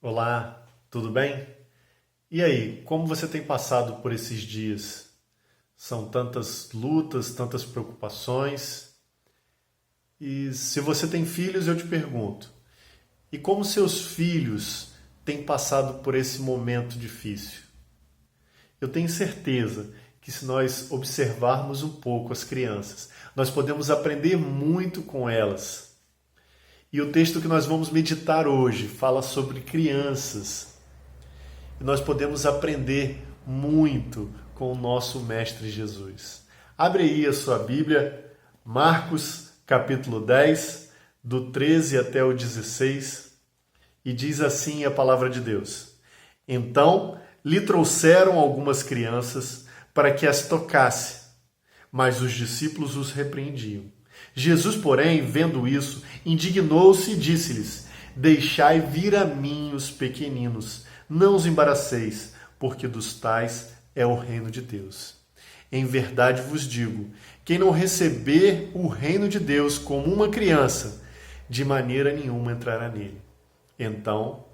Olá, tudo bem? E aí, como você tem passado por esses dias? São tantas lutas, tantas preocupações. E se você tem filhos, eu te pergunto: e como seus filhos têm passado por esse momento difícil? Eu tenho certeza que se nós observarmos um pouco as crianças, nós podemos aprender muito com elas. E o texto que nós vamos meditar hoje fala sobre crianças. E nós podemos aprender muito com o nosso Mestre Jesus. Abre aí a sua Bíblia, Marcos capítulo 10, do 13 até o 16, e diz assim a palavra de Deus: Então lhe trouxeram algumas crianças para que as tocasse, mas os discípulos os repreendiam. Jesus, porém, vendo isso, indignou-se e disse-lhes: Deixai vir a mim os pequeninos, não os embaraceis, porque dos tais é o reino de Deus. Em verdade vos digo, quem não receber o reino de Deus como uma criança, de maneira nenhuma entrará nele. Então,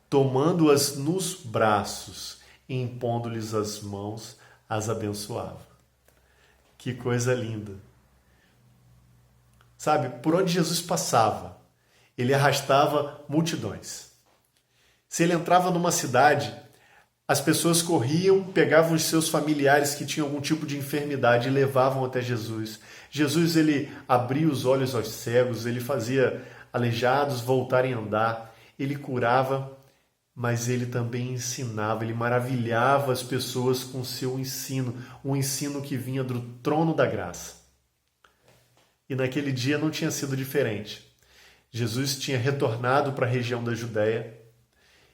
tomando-as nos braços e impondo-lhes as mãos, as abençoava. Que coisa linda! Sabe, por onde Jesus passava, ele arrastava multidões. Se ele entrava numa cidade, as pessoas corriam, pegavam os seus familiares que tinham algum tipo de enfermidade e levavam até Jesus. Jesus, ele abria os olhos aos cegos, ele fazia aleijados voltarem a andar, ele curava, mas ele também ensinava, ele maravilhava as pessoas com seu ensino, um ensino que vinha do trono da graça. E naquele dia não tinha sido diferente. Jesus tinha retornado para a região da Judéia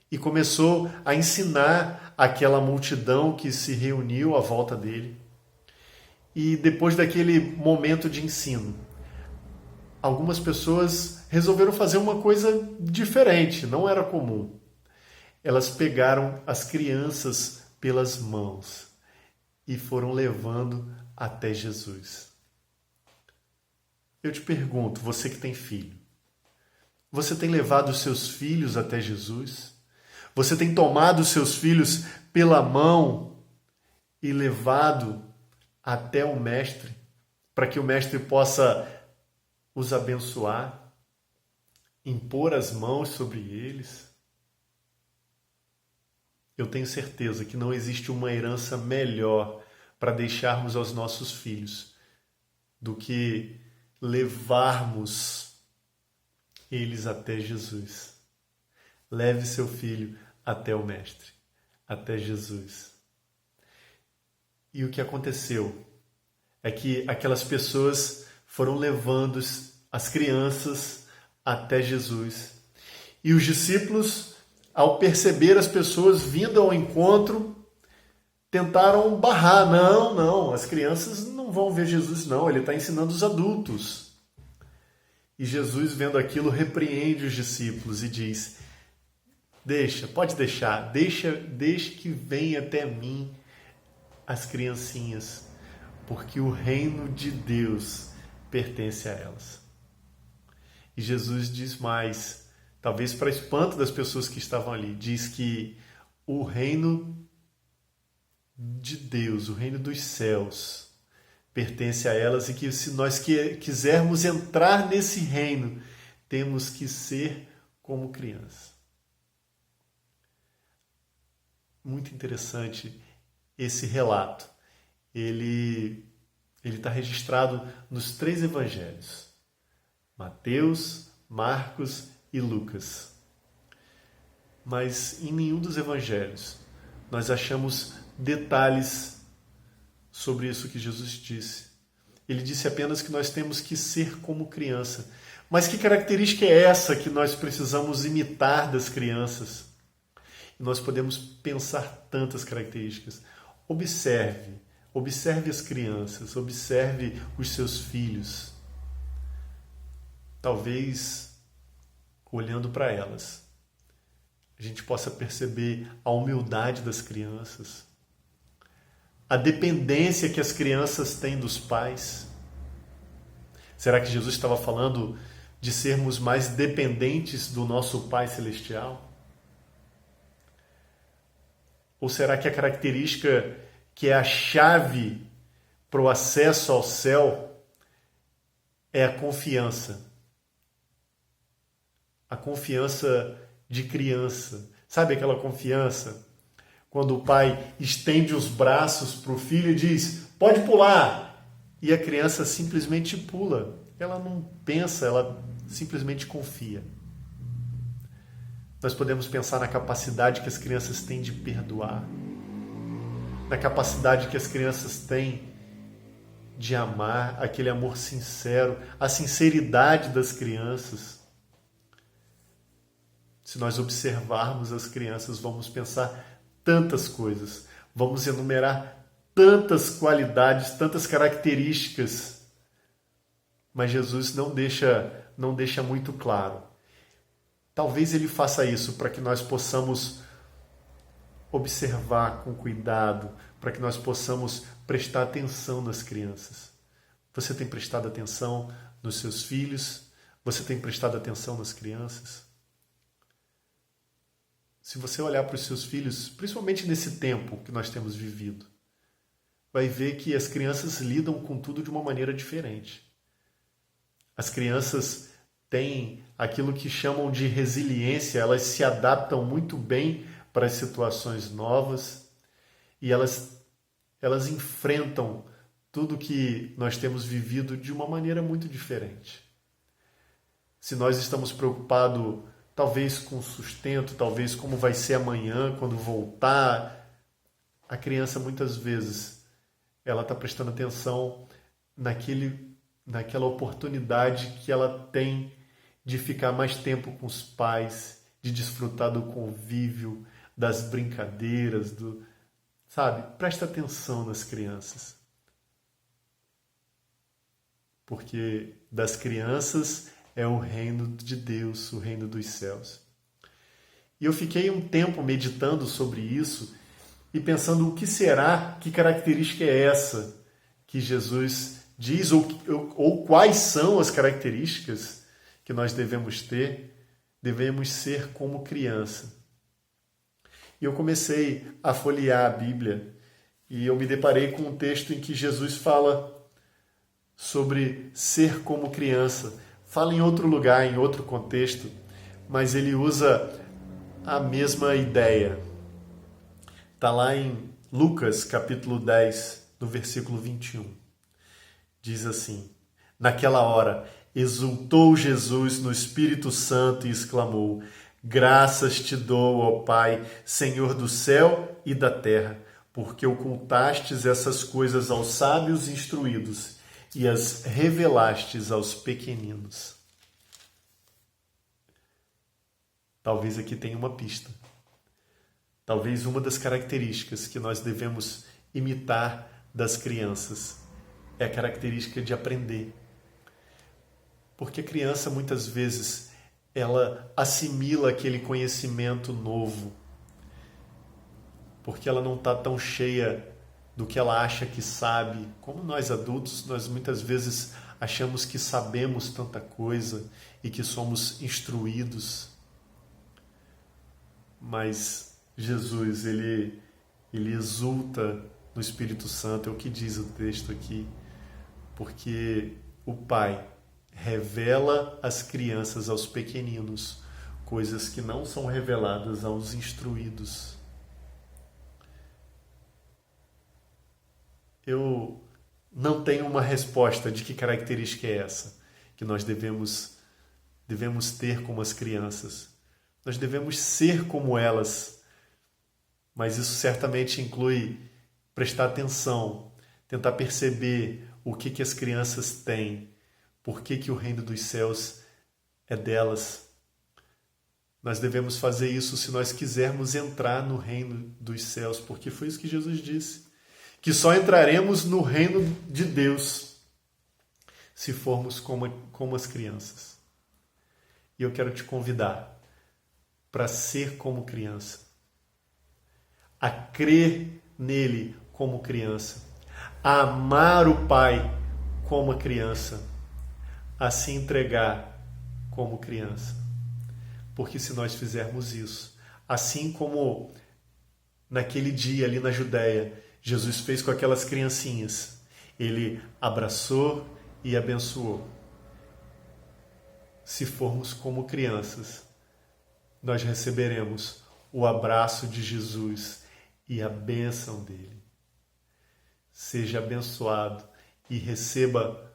e começou a ensinar aquela multidão que se reuniu à volta dele. E depois daquele momento de ensino, algumas pessoas resolveram fazer uma coisa diferente, não era comum. Elas pegaram as crianças pelas mãos e foram levando até Jesus. Eu te pergunto, você que tem filho, você tem levado os seus filhos até Jesus? Você tem tomado os seus filhos pela mão e levado até o Mestre, para que o Mestre possa os abençoar, impor as mãos sobre eles? Eu tenho certeza que não existe uma herança melhor para deixarmos aos nossos filhos do que levarmos eles até Jesus. Leve seu filho até o Mestre, até Jesus. E o que aconteceu é que aquelas pessoas foram levando as crianças até Jesus. E os discípulos, ao perceber as pessoas vindo ao encontro, tentaram barrar. Não, as crianças não vão ver Jesus, não. Ele está ensinando os adultos. E Jesus, vendo aquilo, repreende os discípulos e diz: pode deixar, deixa que venha até mim as criancinhas, porque o reino de Deus pertence a elas. E Jesus diz mais, talvez para espanto das pessoas que estavam ali, diz que o reino de Deus, o reino dos céus, pertence a elas e que se nós quisermos entrar nesse reino, temos que ser como criança. Muito interessante esse relato. Ele está registrado nos 3 evangelhos: Mateus, Marcos e Lucas. Mas em nenhum dos evangelhos nós achamos detalhes sobre isso que Jesus disse. Ele disse apenas que nós temos que ser como criança. Mas que característica é essa que nós precisamos imitar das crianças? E nós podemos pensar tantas características. Observe as crianças, observe os seus filhos. Talvez, olhando para elas, a gente possa perceber a humildade das crianças, a dependência que as crianças têm dos pais. Será que Jesus estava falando de sermos mais dependentes do nosso Pai Celestial? Ou será que a característica que é a chave para o acesso ao céu é a confiança? A confiança de criança. Sabe aquela confiança? Quando o pai estende os braços para o filho e diz, pode pular. E a criança simplesmente pula. Ela não pensa, ela simplesmente confia. Nós podemos pensar na capacidade que as crianças têm de perdoar. Na capacidade que as crianças têm de amar, aquele amor sincero, a sinceridade das crianças. Se nós observarmos as crianças, vamos pensar tantas coisas, vamos enumerar tantas qualidades, tantas características, mas Jesus não deixa muito claro. Talvez ele faça isso para que nós possamos observar com cuidado, para que nós possamos prestar atenção nas crianças. Você tem prestado atenção nos seus filhos? Você tem prestado atenção nas crianças? Se você olhar para os seus filhos, principalmente nesse tempo que nós temos vivido, vai ver que as crianças lidam com tudo de uma maneira diferente. As crianças têm aquilo que chamam de resiliência, elas se adaptam muito bem para as situações novas e elas enfrentam tudo que nós temos vivido de uma maneira muito diferente. Se nós estamos preocupados talvez com sustento, talvez como vai ser amanhã, quando voltar, a criança muitas vezes ela está prestando atenção naquela oportunidade que ela tem de ficar mais tempo com os pais, de desfrutar do convívio, das brincadeiras, sabe? Presta atenção nas crianças. Porque das crianças é o reino de Deus, o reino dos céus. E eu fiquei um tempo meditando sobre isso e pensando o que será, que característica é essa que Jesus diz, ou quais são as características que nós devemos ter, devemos ser como criança. E eu comecei a folhear a Bíblia e eu me deparei com um texto em que Jesus fala sobre ser como criança. Fala em outro lugar, em outro contexto, mas ele usa a mesma ideia. Está lá em Lucas, capítulo 10, no versículo 21. Diz assim, naquela hora, exultou Jesus no Espírito Santo e exclamou, graças te dou, ó Pai, Senhor do céu e da terra, porque ocultastes essas coisas aos sábios instruídos e as revelastes aos pequeninos. Talvez aqui tenha uma pista. Talvez uma das características que nós devemos imitar das crianças é a característica de aprender. Porque a criança, muitas vezes, ela assimila aquele conhecimento novo. Porque ela não está tão cheia do que ela acha que sabe. Como nós adultos, nós muitas vezes achamos que sabemos tanta coisa e que somos instruídos. Mas Jesus, ele exulta no Espírito Santo, é o que diz o texto aqui, porque o Pai revela às crianças, aos pequeninos, coisas que não são reveladas aos instruídos. Eu não tenho uma resposta de que característica é essa que nós devemos ter como as crianças. Nós devemos ser como elas, mas isso certamente inclui prestar atenção, tentar perceber o que as crianças têm, por que o reino dos céus é delas. Nós devemos fazer isso se nós quisermos entrar no reino dos céus, porque foi isso que Jesus disse, que só entraremos no reino de Deus se formos como as crianças. E eu quero te convidar para ser como criança, a crer nele como criança, a amar o Pai como a criança, a se entregar como criança. Porque se nós fizermos isso, assim como naquele dia ali na Judéia, Jesus fez com aquelas criancinhas. Ele abraçou e abençoou. Se formos como crianças, nós receberemos o abraço de Jesus e a bênção dele. Seja abençoado e receba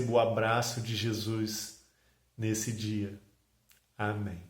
o abraço de Jesus nesse dia. Amém.